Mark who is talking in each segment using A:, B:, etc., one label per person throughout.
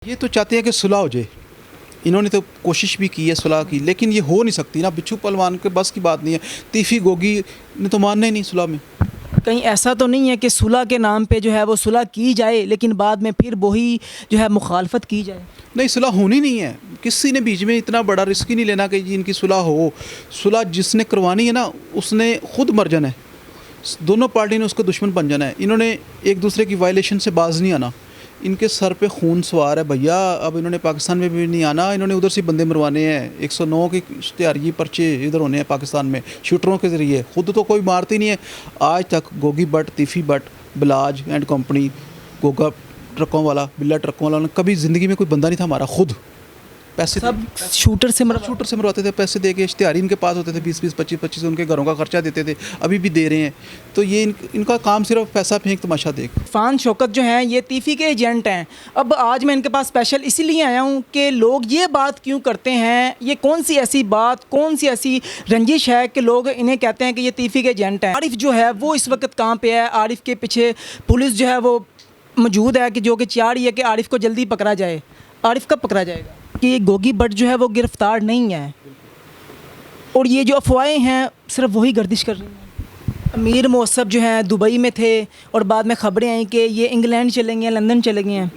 A: ये तो चाहते हैं कि सुलह हो जाए। इन्होंने तो कोशिश भी की है सुलह की, लेकिन ये हो नहीं सकती ना। बिच्छू पहलवान के बस की बात नहीं है। तीफी गोगी ने तो मानना ही नहीं सुलह में।
B: कहीं ऐसा तो नहीं है कि सुलह के नाम पे जो है वो सुलह की जाए लेकिन बाद में फिर वही जो है मुखालफत की जाए?
A: नहीं, सुलह होनी नहीं है। किसी ने बीच में इतना बड़ा रिस्क ही नहीं लेना कि जी इनकी सुलह हो। सुलह जिसने करवानी है ना, उसने खुद मर जाना है। दोनों पार्टी ने उसका दुश्मन बन जाना है। इन्होंने एक दूसरे की वायलेशन से बाज नहीं आना। इनके सर पे खून सवार है भैया। अब इन्होंने पाकिस्तान में भी नहीं आना। इन्होंने उधर से बंदे मरवाने हैं। 109 के इश्तिहारी पर्चे इधर होने हैं पाकिस्तान में शूटरों के ज़रिए। खुद तो कोई मारती नहीं है आज तक। गोगी भट्ट, तीफ़ी भट्ट, बिलाज एंड कंपनी, गोगा ट्रकों वाला, बिल्ला ट्रकों वाला, कभी ज़िंदगी में कोई बंदा नहीं था हमारा। खुद पैसे
B: सब शूटर से
A: शूटर से मरवाते थे, पैसे दे के। इश्तिहारी इनके पास होते थे 20-20, 25-25, उनके घरों का खर्चा देते थे। अभी भी दे रहे हैं। तो ये इनका काम सिर्फ पैसा फेंक तमाशा देख।
B: इरफान शौकत जो हैं ये तीफ़ी के एजेंट हैं। अब आज मैं इनके पास स्पेशल इसीलिए आया हूँ कि लोग ये बात क्यों करते हैं, ये कौन सी ऐसी बात, कौन सी ऐसी रंजिश है कि लोग इन्हें कहते हैं कि ये तीफ़ी के एजेंट हैं। आरिफ जो है वो इस वक्त कहाँ पे है? आरिफ के पीछे पुलिस जो है वो मौजूद है कि जो कि चाह रही है कि आरिफ को जल्दी पकड़ा जाए। आरिफ कब पकड़ा जाएगा? कि गोगी भट्ट जो है वो गिरफ़्तार नहीं है और ये जो अफवाहें हैं सिर्फ वही गर्दिश कर रही हैं। अमीर मौसम जो हैं दुबई में थे और बाद में ख़बरें आई कि ये इंग्लैंड चले गए हैं, लंदन चले गए हैं।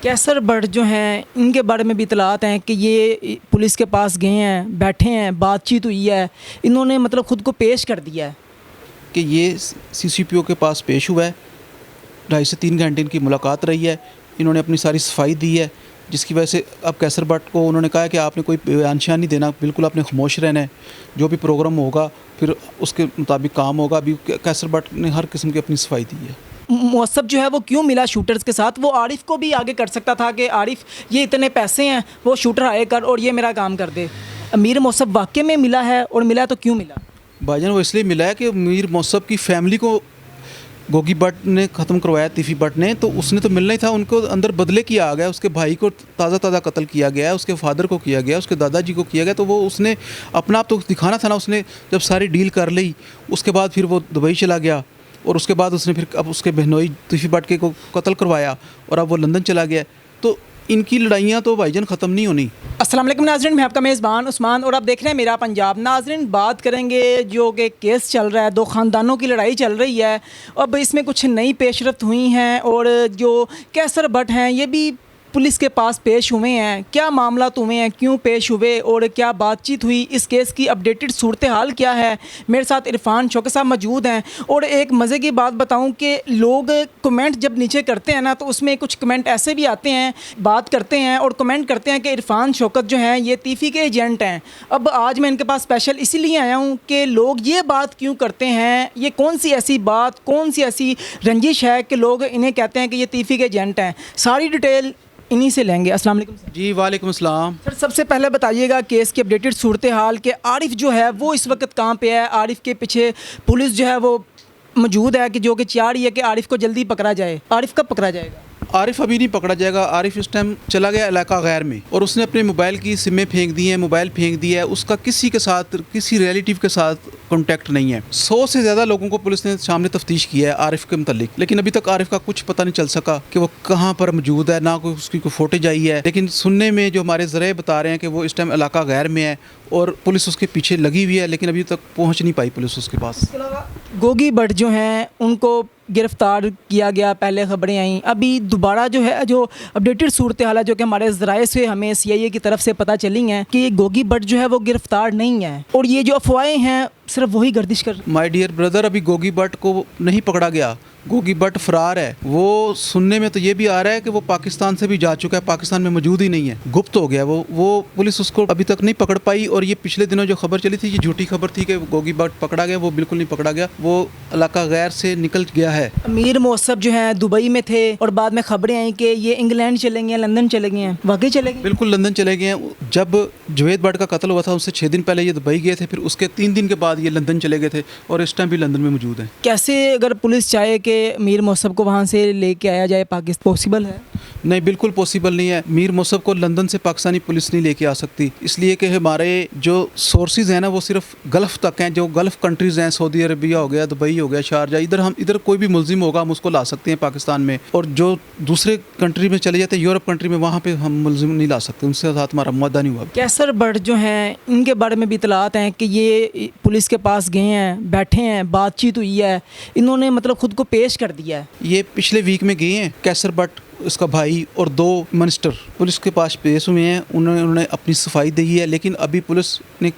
B: कैसर भट्ट जो हैं इनके बारे में भी इतलात हैं कि ये पुलिस के पास गए हैं, बैठे हैं, बातचीत हुई है। इन्होंने मतलब ख़ुद को पेश कर दिया है
A: कि ये CCPO के पास पेश हुआ है। 2.5 से 3 घंटे इनकी मुलाकात रही है। इन्होंने अपनी सारी सफाई दी है, जिसकी वजह से अब कैसर भट्ट को उन्होंने कहा कि आपने कोई बयान नहीं देना, बिल्कुल आपने खामोश रहना है। जो भी प्रोग्राम होगा फिर उसके मुताबिक काम होगा। अभी कैसर भट्ट ने हर किस्म की अपनी सफाई दी है।
B: मौसम जो है वो क्यों मिला शूटर्स के साथ? वो आरिफ को भी आगे कर सकता था कि आरिफ ये इतने पैसे हैं, वो शूटर आए कर और ये मेरा काम कर दे। अमीर मौसम वाकई में मिला है और मिला तो क्यों मिला?
A: भाईजान वो इसलिए मिला है कि अमीर मौसम की फैमिली को गोगी भट्ट ने ख़त्म करवाया, तीफ़ी भट्ट ने। तो उसने तो मिलना ही था। उनको अंदर बदले किया आ गया। उसके भाई को ताज़ा कत्ल किया गया है, उसके फादर को किया गया, उसके दादाजी को किया गया। तो वो उसने अपना आप तो दिखाना था ना। उसने जब सारी डील कर ली उसके बाद फिर वो दुबई चला गया और उसके बाद उसने फिर अब उसके बहनोई तीफ़ी भट्ट के को कत्ल करवाया और अब वो लंदन चला गया। तो इनकी लड़ाइयाँ तो भाईजान ख़त्म नहीं होनी।
B: अस्सलाम वालेकुम नाज़रीन, मैं आपका मेज़बान उस्मान और आप देख रहे हैं मेरा पंजाब। नाज़रीन, बात करेंगे जो कि केस चल रहा है, दो ख़ानदानों की लड़ाई चल रही है। अब इसमें कुछ नई पेशरफ्त हुई हैं और जो कैसर भट्ट हैं ये भी पुलिस के पास पेश हुए हैं। क्या मामला हुए हैं, क्यों पेश हुए और क्या बातचीत हुई, इस केस की अपडेटेड सूरत हाल क्या है? मेरे साथ इरफान शौकत साहब मौजूद हैं। और एक मज़े की बात बताऊं कि लोग कमेंट जब नीचे करते हैं ना, तो उसमें कुछ कमेंट ऐसे भी आते हैं, बात करते हैं और कमेंट करते हैं कि इरफान शौकत जो हैं ये तीफ़ी के एजेंट हैं। अब आज मैं इनके पास स्पेशल इसीलिए आया हूँ कि लोग ये बात क्यों करते हैं, ये कौन सी ऐसी बात, कौन सी ऐसी रंजिश है कि लोग इन्हें कहते हैं कि ये तीफ़ी के एजेंट हैं। सारी डिटेल इन्हीं से लेंगे। अस्सलाम वालेकुम सर।
A: जी वालेकुम अस्सलाम।
B: सर, सबसे पहले बताइएगा केस की अपडेटेड सूरत हाल कि आरिफ जो है वो इस वक्त कहाँ पे है? आरिफ के पीछे पुलिस जो है वो मौजूद है कि जो कि चाह रही है कि आरिफ को जल्दी पकड़ा जाए। आरिफ कब पकड़ा जाएगा?
A: आरिफ अभी नहीं पकड़ा जाएगा। आरिफ इस टाइम चला गया इलाका गैर में और उसने अपने मोबाइल की सिमें फेंक दी हैं, मोबाइल फेंक दिया है। उसका किसी के साथ, किसी रिलेटिव के साथ कॉन्टैक्ट नहीं है। 100 से ज़्यादा लोगों को पुलिस ने सामने तफ्तीश किया है आरिफ के मतलब, लेकिन अभी तक आरिफ का कुछ पता नहीं चल सका कि वो कहाँ पर मौजूद है। ना कोई उसकी कोई फोटेज आई है। लेकिन सुनने में जो हमारे ज़राए बता रहे हैं कि वो इस टाइम इलाका गैर में है और पुलिस उसके पीछे लगी हुई है, लेकिन अभी तक पहुँच नहीं पाई पुलिस उसके पास।
B: इसके अलावा गोगी भट्ट जो हैं उनको गिरफ़्तार किया गया, पहले ख़बरें आई। अभी दोबारा जो है जो अपडेटेड सूरत हाल है जो कि हमारे ज़राए से हमें CIA की तरफ से पता चली हैं कि गोगी भट्ट जो है वो गिरफ़्तार नहीं है और ये जो अफवाहें हैं सिर्फ वही गर्दिश कर।
A: माय डियर ब्रदर, अभी गोगी भट्ट को नहीं पकड़ा गया। गोगी भट्ट फरार है। वो सुनने में तो ये भी आ रहा है कि वो पाकिस्तान से भी जा चुका है, पाकिस्तान में मौजूद ही नहीं है, गुप्त हो गया वो पुलिस उसको अभी तक नहीं पकड़ पाई। और ये पिछले दिनों जो खबर चली थी, ये झूठी खबर थी कि गोगी भट्ट पकड़ा गया, वो बिल्कुल नहीं पकड़ा गया। वो इलाका गैर से निकल गया है।
B: अमीर मौसम जो हैं दुबई में थे और बाद में ख़बरें आई कि ये इंग्लैंड चले गए हैं, लंदन चले गए हैं। वाकई चले गए?
A: बिल्कुल लंदन चले गए हैं। जब जुवेद भट्ट का कत्ल हुआ था उससे 6 दिन पहले ये दुबई गए थे, फिर उसके 3 दिन के बाद ये लंदन चले गए थे और इस टाइम भी लंदन में मौजूद हैं।
B: कैसे अगर पुलिस चाहे कि कि मीर मौसम को वहाँ से लेके आया जाए पाकिस्तान? पॉसिबल है?
A: नहीं, बिल्कुल पॉसिबल नहीं है। मीर मौसम को लंदन से पाकिस्तानी पुलिस नहीं लेके आ सकती, इसलिए कि हमारे जो सोर्सेज हैं ना वो सिर्फ गल्फ़ तक हैं। जो गल्फ़ कंट्रीज़ हैं, सऊदी अरबिया हो गया, दुबई हो गया, शारजा, इधर कोई भी मुलजिम होगा हम उसको ला सकते हैं पाकिस्तान में। और जो दूसरे कंट्री में चले जाते हैं, यूरोप कंट्री में, वहाँ पर हम मुलजिम नहीं ला सकते, उनसे साथ हमारा मुआदा नहीं हुआ।
B: कैसर बट जो हैं इनके बारे में भी इतलात हैं कि ये पुलिस के पास गए हैं, बैठे हैं, बातचीत हुई है, इन्होंने मतलब खुद को पेश कर दिया है।
A: ये पिछले वीक में गए हैं, कैसर बट, उसका भाई और 2 मिनिस्टर पुलिस के पास पेश हुए हैं। उन्होंने अपनी सफाई दी है, लेकिन अभी पुलिस ने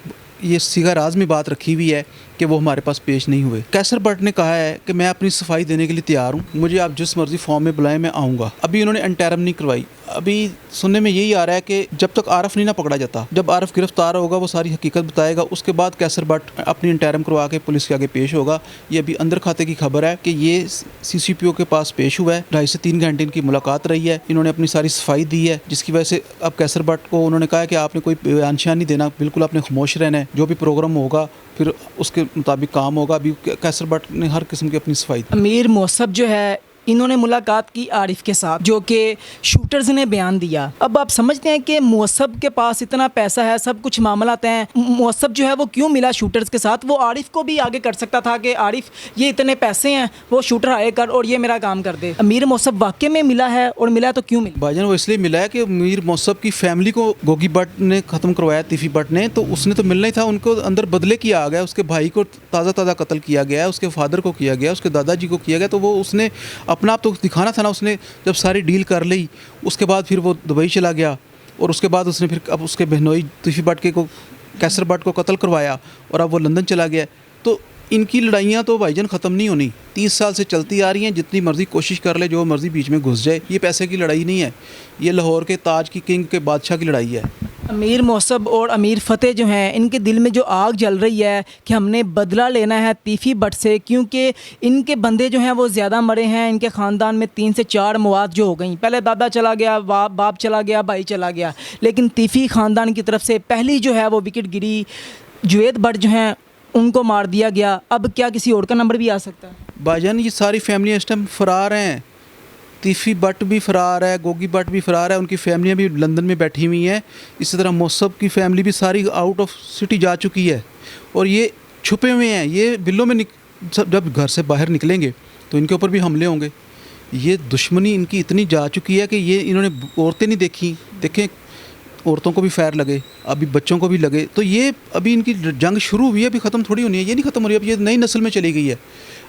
A: ये सीगा राज में बात रखी हुई है कि वो हमारे पास पेश नहीं हुए। कैसर बट ने कहा है कि मैं अपनी सफाई देने के लिए तैयार हूँ, मुझे आप जिस मर्जी फॉर्म में बुलाएं मैं आऊँगा। अभी उन्होंने इंटरम नहीं करवाई। अभी सुनने में यही आ रहा है कि जब तक आरफ नहीं ना पकड़ा जाता, जब आरफ गिरफ्तार होगा वो सारी हकीकत बताएगा, उसके बाद कैसर बट अपनी इंटरम करवा के पुलिस के आगे पेश होगा। ये अभी अंदर खाते की खबर है कि ये CCPO के पास पेश हुआ है। 2.5 से 3 घंटे इनकी मुलाकात रही है, इन्होंने अपनी सारी सफाई दी है, जिसकी वजह से अब कैसर बट को उन्होंने कहा है कि आपने कोई बयान नहीं देना, बिल्कुल आपने खामोश रहना है, जो भी प्रोग्राम होगा फिर उसके मुताबिक काम होगा। अभी कैसर बट ने हर किस्म की अपनी सफाई दी।
B: मीर मौसम जो है इन्होंने मुलाकात की आरिफ के साथ, जो कि शूटर्स ने बयान दिया। अब आप समझते हैं कि मौसम के पास इतना पैसा है, सब कुछ मामला हैं, मौसम जो है वो क्यों मिला शूटर्स के साथ? वो आरिफ को भी आगे कर सकता था कि आरिफ ये इतने पैसे हैं, वो शूटर आए कर और ये मेरा काम कर दे। मीर मौसम वाकई में मिला है, और मिला है तो क्यों मिला?
A: भाईजान वो इसलिए मिला है कि मीर मौसम की फैमिली को गोगी बट ने ख़त्म करवाया, तीफी बट ने, तो उसने तो मिलना ही था। उनको अंदर बदले किया आ गया, उसके भाई को ताज़ा कत्ल किया गया, उसके फादर को किया गया, उसके दादाजी को किया गया। तो वो उसने अपना आप तो दिखाना था ना। उसने जब सारी डील कर ली, उसके बाद फिर वो दुबई चला गया, और उसके बाद उसने फिर अब उसके बहनोई तीफी बट के को कैसर बट को कत्ल करवाया, और अब वो लंदन चला गया। तो इनकी लड़ाइयाँ तो भाईजान ख़त्म नहीं होनी, 30 साल से चलती आ रही हैं। जितनी मर्ज़ी कोशिश कर ले, जो मर्ज़ी बीच में घुस जाए, ये पैसे की लड़ाई नहीं है, ये लाहौर के ताज की किंग के बादशाह की लड़ाई है।
B: अमीर मौसम और अमीर फ़तेह जो हैं, इनके दिल में जो आग जल रही है कि हमने बदला लेना है तीफ़ी बट से, क्योंकि इनके बंदे जो हैं वो ज़्यादा मरे हैं। इनके ख़ानदान में 3 से 4 मौत जो हो गई, पहले दादा चला गया, बाप चला गया, भाई चला गया, लेकिन तीफ़ी ख़ानदान की तरफ से पहली जो है वो विकेट गिरी। जुवेद बट जो हैं उनको मार दिया गया। अब क्या किसी और का नंबर भी आ सकता है?
A: भाईजान ये सारी फैमिली इस टाइम फ़रार हैं। तीफ़ी बट भी फ़रार है, गोगी बट भी फ़रार है, उनकी फैमिलियाँ भी लंदन में बैठी हुई हैं। इसी तरह मौसम की फैमिली भी सारी आउट ऑफ सिटी जा चुकी है, और ये छुपे हुए हैं। ये बिल्लों में जब घर से बाहर निकलेंगे तो इनके ऊपर भी हमले होंगे। ये दुश्मनी इनकी इतनी जा चुकी है कि ये इन्होंने औरतें नहीं देखी, देखें औरतों को भी फैर लगे, अभी बच्चों को भी लगे। तो ये अभी इनकी जंग शुरू हुई है, अभी ख़त्म थोड़ी होनी है। ये नहीं ख़त्म हो रही, अब ये नई नस्ल में चली गई है।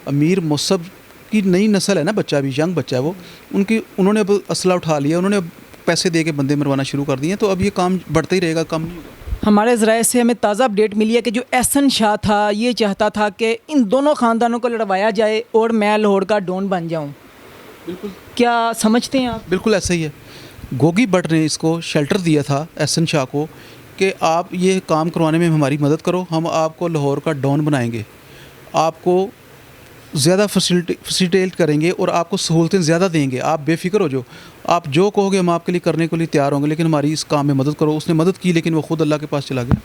A: अमीर मौसम की नई नस्ल है ना, बच्चा भी यंग बच्चा है वो, उन्होंने अब असला उठा लिया, उन्होंने अब पैसे दे के बंदे मरवाना शुरू कर दिए। तो अब ये काम बढ़ता ही रहेगा, कम नहीं होगा।
B: हमारे ज़राए से हमें ताज़ा अपडेट मिली है कि जो एहसन शाह था ये चाहता था कि इन दोनों ख़ानदानों को लड़वाया जाए और मैं लाहौर का डॉन बन जाऊँ।
A: बिल्कुल,
B: क्या समझते हैं आप?
A: बिल्कुल ऐसा ही है। गोगी बट ने इसको शेल्टर दिया था एहसन शाह को कि आप ये काम करवाने में हमारी मदद करो, हम आपको लाहौर का डॉन बनाएंगे, आपको ज़्यादा फैसिलिटेट करेंगे और आपको सहूलतें ज़्यादा देंगे, आप बेफिक्र हो, जो आप जो कहोगे हम आपके लिए करने के लिए तैयार होंगे, लेकिन हमारी इस काम में मदद करो। उसने मदद की, लेकिन वो खुद अल्लाह के पास चला गया।